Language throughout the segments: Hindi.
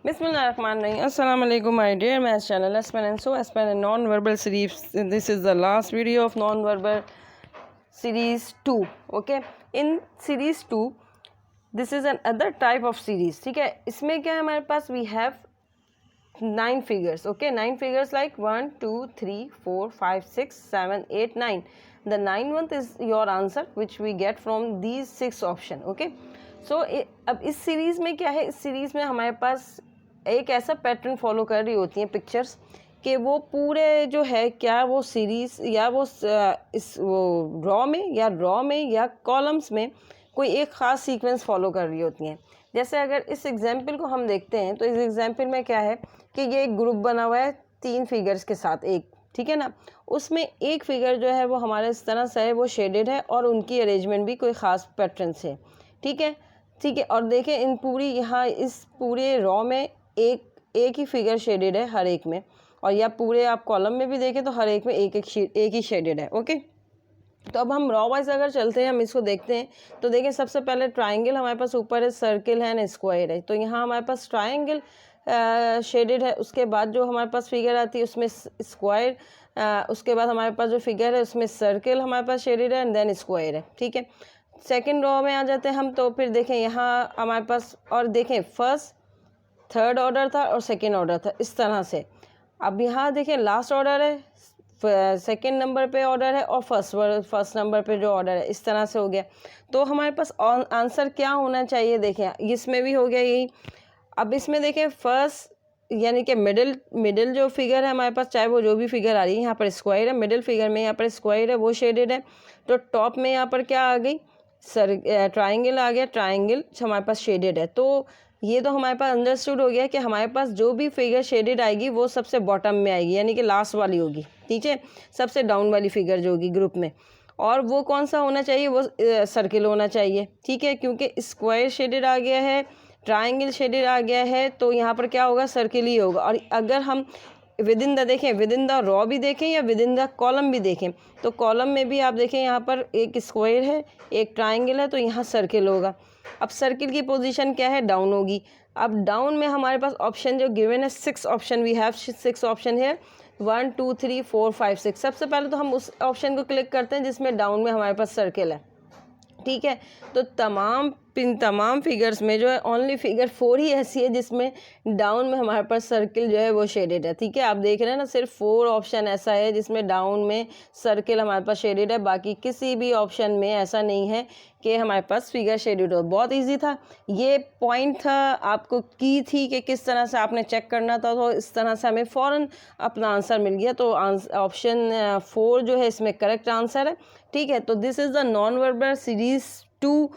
Bismillahirrahmanirrahim. Assalamu alaikum, my dear math channel. Aspen and so Aspen and non-verbal series. This is the last video of non-verbal series 2. Okay, in series 2 this is another type of series. ठीक है, इसमें क्या है हमारे पास, we have 9 figures. Okay, 9 figures like 1 2 3 4 5 6 7 8 9. The 9th is your answer which we get from these 6 option. Okay, so अब इस सीरीज़ में क्या है, इस सीरीज़ में हमारे पास एक ऐसा पैटर्न फॉलो कर रही होती हैं पिक्चर्स कि वो पूरे जो है क्या वो सीरीज़ या वो रॉ में या कॉलम्स में कोई एक ख़ास सीक्वेंस फॉलो कर रही होती हैं। जैसे अगर इस एग्जांपल को हम देखते हैं तो इस एग्जांपल में क्या है कि ये एक ग्रुप बना हुआ है 3 फिगर्स के साथ एक, ठीक है ना। उसमें एक फिगर जो है वो हमारे इस तरह से है, वो शेडेड है और उनकी अरेंजमेंट भी कोई ख़ास पैटर्न से, ठीक है। और देखें इन पूरी यहाँ इस पूरे रॉ में एक ही फिगर शेडेड है हर एक में, और या पूरे आप कॉलम में भी देखें तो हर एक में एक ही शेडेड है। ओके, तो अब हम रॉ वाइज अगर चलते हैं, हम इसको देखते हैं तो देखें सबसे पहले ट्राइंगल हमारे पास ऊपर है, सर्किल है एंड स्क्वायर है। तो यहाँ हमारे पास ट्राइंगल शेडेड है, उसके बाद जो हमारे पास फिगर आती है उसमें स्क्वायर, उसके बाद हमारे पास जो फिगर है उसमें सर्किल हमारे पास शेडेड है एंड देन स्क्वायर है, ठीक है। सेकंड रॉ में आ जाते हैं हम, तो फिर देखें यहाँ हमारे पास, और देखें फर्स्ट थर्ड ऑर्डर था और सेकंड ऑर्डर था इस तरह से। अब यहाँ देखें लास्ट ऑर्डर है, सेकंड नंबर पे ऑर्डर है और फर्स्ट नंबर पे जो ऑर्डर है, इस तरह से हो गया। तो हमारे पास आंसर क्या होना चाहिए, देखें इसमें भी हो गया यही। अब इसमें देखें फर्स्ट यानी कि मिडिल जो फिगर है हमारे पास, चाहे वो जो भी फिगर आ रही है, यहाँ पर स्क्वायर है, मिडिल फिगर में यहाँ पर स्क्वायर है वो शेडेड है। तो टॉप में यहाँ पर क्या आ गई, ट्राइंगल आ गया, ट्राइंगल हमारे पास शेडेड है। तो ये तो हमारे पास अंडरस्टूड हो गया कि हमारे पास जो भी फिगर शेडेड आएगी वो सबसे बॉटम में आएगी, यानी कि लास्ट वाली होगी, ठीक है, सबसे डाउन वाली फिगर जो होगी ग्रुप में। और वो कौन सा होना चाहिए, वो सर्किल होना चाहिए, ठीक है, क्योंकि स्क्वायर शेडेड आ गया है, ट्राइंगल शेडेड आ गया है, तो यहाँ पर क्या होगा, सर्किल ही होगा। और अगर हम विद इन द देखें, विद इन द रॉ भी देखें या विद इन द कॉलम भी देखें, तो कॉलम में भी आप देखें यहाँ पर एक स्क्वायर है एक ट्राइंगल है, तो यहाँ सर्किल होगा। अब सर्किल की पोजीशन क्या है, डाउन होगी। अब डाउन में हमारे पास ऑप्शन जो गिवन है 6 ऑप्शन, वी हैव 6 ऑप्शन है, 1 2 3 4 5 6। सबसे पहले तो हम उस ऑप्शन को क्लिक करते हैं जिसमें डाउन में हमारे पास सर्किल है, ठीक है। तो तमाम फिगर्स में जो है ओनली फिगर 4 ही ऐसी है जिसमें डाउन में हमारे पास सर्किल जो है वो शेडेड है, ठीक है। आप देख रहे हैं ना, सिर्फ 4 ऑप्शन ऐसा है जिसमें डाउन में सर्किल हमारे पास शेडेड है, बाकी किसी भी ऑप्शन में ऐसा नहीं है कि हमारे पास फिगर शेडेड हो। बहुत इजी था, ये पॉइंट था, आपको की थी कि किस तरह से आपने चेक करना था, तो इस तरह से हमें फ़ौरन अपना आंसर मिल गया। तो ऑप्शन 4 जो है इसमें करेक्ट आंसर है, ठीक है। तो this is the non verbal series 2।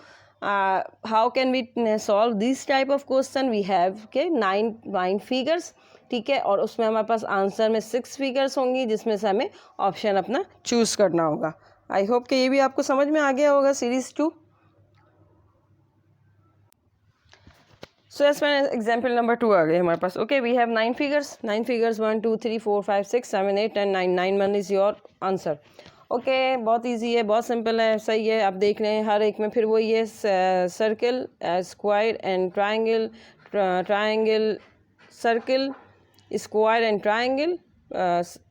How can we solve this type of question, we have के 9 फिगर्स, ठीक है, और उसमें हमारे पास आंसर में 6 फिगर्स होंगी जिसमें से हमें ऑप्शन अपना चूज़ करना होगा। आई होप कि ये भी आपको समझ में आ गया होगा सीरीज 2। सो एग्जाम्पल नंबर 2 आ गए हमारे पास। Okay, we have 9 figures 1 2 3 4 5 6 7 8 10 9 9 1 is your answer. Okay, बहुत इजी है, बहुत सिंपल है, सही है। आप देख रहे हैं हर एक में फिर वही है, circle, square and triangle, triangle circle, square and triangle,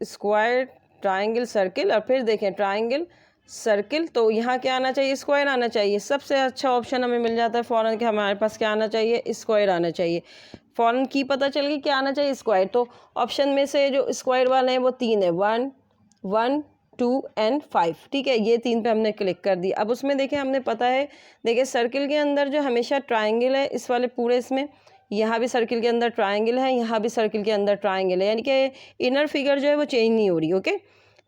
square triangle circle, और फिर देखें ट्राइंगल सर्किल। तो यहाँ क्या आना चाहिए, स्क्वायर आना चाहिए। सबसे अच्छा ऑप्शन हमें मिल जाता है फ़ौरन कि हमारे पास क्या आना चाहिए, स्क्वायर आना चाहिए। फ़ौरन की पता चल गई क्या आना चाहिए, स्क्वायर। तो ऑप्शन में से जो स्क्वायर वाले हैं वो 3 है, 1 1 2 एंड 5, ठीक है, ये 3 पे हमने क्लिक कर दी। अब उसमें देखें हमने पता है, देखिए सर्किल के अंदर जो हमेशा ट्राइंगल है, इस वाले पूरे इसमें यहाँ भी सर्किल के अंदर ट्राइंगल है, यहाँ भी सर्किल के अंदर ट्राइंगल है, यानी कि इनर फिगर जो है वो चेंज नहीं हो रही। ओके,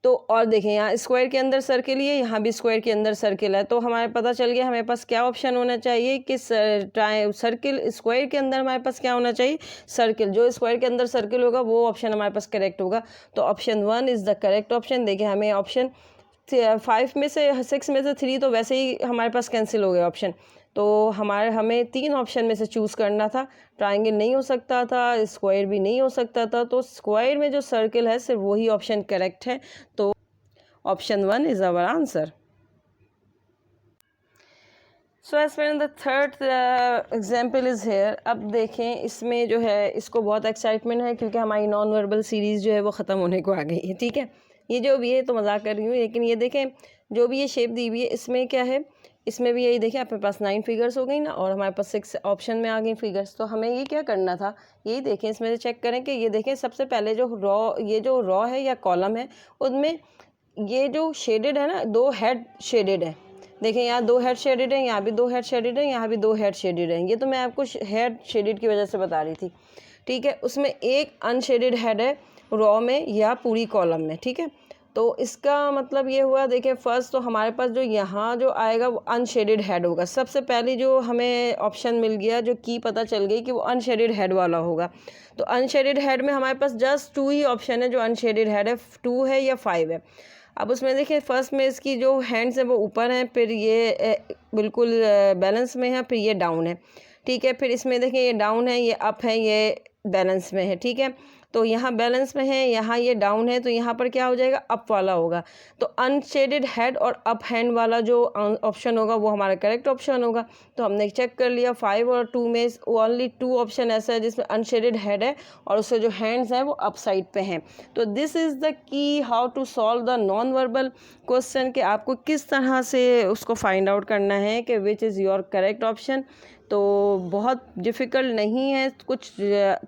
तो और देखें यहाँ स्क्वायर के अंदर सर्किल ही है, यहाँ भी स्क्वायर के अंदर सर्किल है। तो हमारे पता चल गया हमारे पास क्या ऑप्शन होना चाहिए कि सर्किल स्क्वायर के अंदर हमारे पास क्या होना चाहिए, सर्किल। जो स्क्वायर के अंदर सर्किल होगा वो ऑप्शन हमारे पास करेक्ट होगा। तो option 1 is the correct option. देखिए हमें ऑप्शन 5 में से 6 में से 3 तो वैसे ही हमारे पास कैंसिल हो गया ऑप्शन। तो हमें 3 ऑप्शन में से चूज़ करना था, ट्राइंगल नहीं हो सकता था, स्क्वायर भी नहीं हो सकता था। तो स्क्वायर में जो सर्किल है सिर्फ वही ऑप्शन करेक्ट है। तो option 1 is our answer. So as per the third example is here. अब देखें इसमें जो है इसको बहुत एक्साइटमेंट है क्योंकि हमारी नॉन वर्बल सीरीज़ जो है वो ख़त्म होने को आ गई है। ठीक है, ये जो भी है तो मजाक कर रही हूँ, लेकिन ये देखें जो भी ये शेप दी हुई है इसमें क्या है, इसमें भी यही देखें अपने पास 9 फिगर्स हो गई ना, और हमारे पास 6 ऑप्शन में आ गई फिगर्स। तो हमें ये क्या करना था, यही देखें इसमें से चेक करें कि ये देखें सबसे पहले जो रॉ है या कॉलम है उनमें ये जो शेडेड है ना, 2 हेड शेडेड है। देखें यहाँ 2 हेड शेडेड है, यहाँ भी 2 हेड शेडेड है, यहाँ भी 2 हेड शेडेड है। ये तो मैं आपको हेड शेडेड की वजह से बता रही थी। ठीक है, उसमें एक अनशेडेड हेड है रॉ में या पूरी कॉलम में। ठीक है, तो इसका मतलब ये हुआ, देखिए फर्स्ट तो हमारे पास जो यहाँ जो आएगा वो अनशेडेड हेड होगा। सबसे पहले जो हमें ऑप्शन मिल गया, जो की पता चल गई कि वो अनशेडेड हेड वाला होगा। तो अनशेडेड हेड में हमारे पास जस्ट 2 ही ऑप्शन है जो अनशेडेड हेड है, 2 है या 5 है। अब उसमें देखिए फर्स्ट में इसकी जो हैंड्स हैं वो ऊपर हैं, फिर ये बिल्कुल बैलेंस में है, फिर ये डाउन है। ठीक है, फिर इसमें देखिए ये डाउन है, ये अप है, ये बैलेंस में है। ठीक है, तो यहाँ बैलेंस में है, यहाँ ये डाउन है, तो यहाँ पर क्या हो जाएगा, अप वाला होगा। तो अनशेडेड हेड और अप हैंड वाला जो ऑप्शन होगा वो हमारा करेक्ट ऑप्शन होगा। तो हमने चेक कर लिया 5 और 2 में ओनली 2 ऑप्शन ऐसा है जिसमें अनशेडेड हेड है और उससे जो हैंड्स हैं वो अप साइड पे हैं। तो this is the key how to solve the non verbal question, कि आपको किस तरह से उसको फाइंड आउट करना है कि which is your correct option. तो बहुत डिफ़िकल्ट नहीं है, कुछ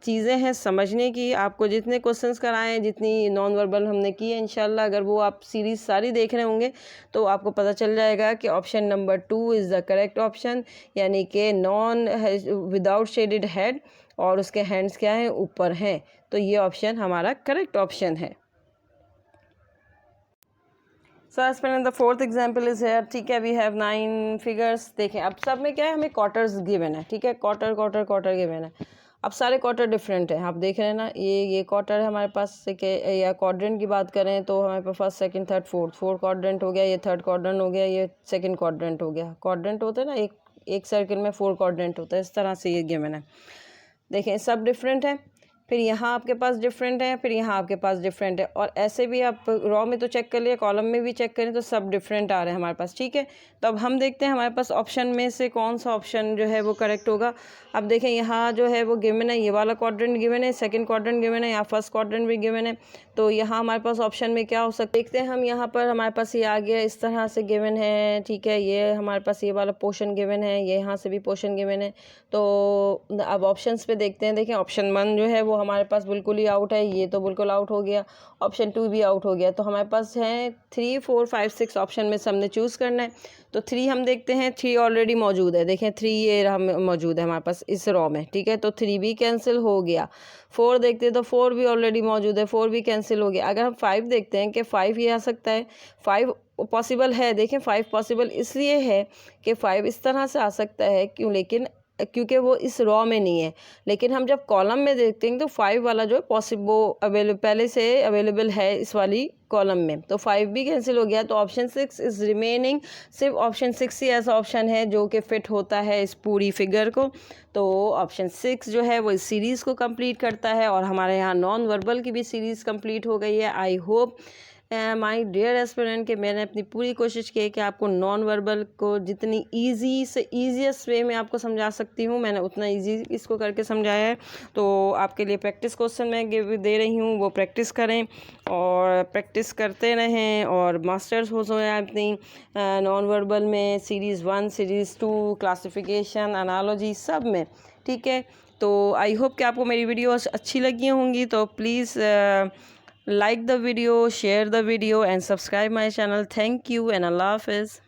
चीज़ें हैं समझने की। आपको जितने क्वेश्चंस कराए हैं, जितनी नॉन वर्बल हमने की है, इंशाल्लाह अगर वो आप सीरीज़ सारी देख रहे होंगे तो आपको पता चल जाएगा कि option number 2 is the correct option, यानी कि नॉन विदाउट शेडेड हेड और उसके हैंड्स क्या हैं, ऊपर हैं। तो ये ऑप्शन हमारा करेक्ट ऑप्शन है। So as per the fourth example is here. ठीक है, वी हैव 9 फिगर्स। देखें अब सब में क्या है, हमें क्वार्टर्स गिवन है। ठीक है, क्वार्टर क्वार्टर क्वार्टर गिवन है। अब सारे क्वार्टर डिफरेंट हैं, आप देख रहे हैं ना, ये क्वार्टर है हमारे पास, या क्वाड्रेंट की बात करें तो हमारे पास first second third fourth quadrant हो गया, ये थर्ड क्वाड्रेंट हो गया, ये सेकंड क्वाड्रेंट हो गया। क्वाड्रेंट होता है ना, एक सर्किल में 4 क्वाड्रेंट होता है, इस तरह से ये गिवन है। देखें सब डिफरेंट है, फिर यहाँ आपके पास डिफरेंट है, फिर यहाँ आपके पास डिफरेंट है, और ऐसे भी आप रॉ में तो चेक कर लिए, कॉलम में भी चेक करें तो सब डिफरेंट आ रहे हैं हमारे पास। ठीक है, तो अब हम देखते हैं हमारे पास ऑप्शन में से कौन सा ऑप्शन जो है वो करेक्ट होगा। अब देखें यहाँ जो है वो गिवन है, ये वाला क्वाड्रेंट गिवन है, सेकंड क्वाड्रेंट गिवन है, यहाँ फर्स्ट क्वाड्रेंट भी गिवन है। तो यहाँ हमारे पास ऑप्शन में क्या हो सकता है, देखते हैं हम। यहाँ पर हमारे पास ये आ गया, इस तरह से गिवन है। ठीक है, ये हमारे पास ये वाला पोर्शन गिवन है, ये यहाँ से भी पोर्शन गिवन है। तो अब ऑप्शंस पे देखते हैं। देखें ऑप्शन 1 जो है वो हमारे पास बिल्कुल ही आउट है, ये तो बिल्कुल आउट हो गया। ऑप्शन 2 भी आउट हो गया। तो हमारे पास है 3 4 5 6 ऑप्शन में से हमने चूज़ करना है। तो 3 हम देखते हैं, 3 ऑलरेडी मौजूद है। देखें 3 ये हम मौजूद है हमारे पास इस रॉ में। ठीक है, तो 3 भी कैंसिल हो गया। 4 देखते हैं तो 4 भी ऑलरेडी मौजूद है, 4 भी कैंसिल हो गया। अगर हम 5 देखते हैं कि 5 ये आ सकता है, 5 पॉसिबल है। देखें 5 पॉसिबल इसलिए है कि 5 इस तरह से आ सकता है, क्योंकि वो इस रॉ में नहीं है। लेकिन हम जब कॉलम में देखते हैं तो 5 वाला जो है पॉसिबल पहले से अवेलेबल है इस वाली कॉलम में, तो 5 भी कैंसिल हो गया। तो ऑप्शन 6 इज़ रिमेनिंग। सिर्फ ऑप्शन 6 ही ऐसा ऑप्शन है जो कि फिट होता है इस पूरी फिगर को। तो ऑप्शन 6 जो है वो इस सीरीज़ को कंप्लीट करता है, और हमारे यहाँ नॉन वर्बल की भी सीरीज़ कंप्लीट हो गई है। I hope my dear aspirant कि मैंने अपनी पूरी कोशिश की है कि आपको नॉन वर्बल को जितनी ईजी से ईजीएस्ट वे में आपको समझा सकती हूँ, मैंने उतना ईजी इसको करके समझाया है। तो आपके लिए प्रैक्टिस क्वेश्चन मैं दे रही हूँ, वो प्रैक्टिस करें और प्रैक्टिस करते रहें, और मास्टर्स हो जाए अपनी नॉन वर्बल में, सीरीज़ 1 सीरीज़ 2 क्लासिफिकेशन एनालॉजी सब में। ठीक है, तो आई होप कि आपको मेरी वीडियोस अच्छी लगी होंगी। तो please like the video, share the video and subscribe my channel. Thank you and Allah Hafiz.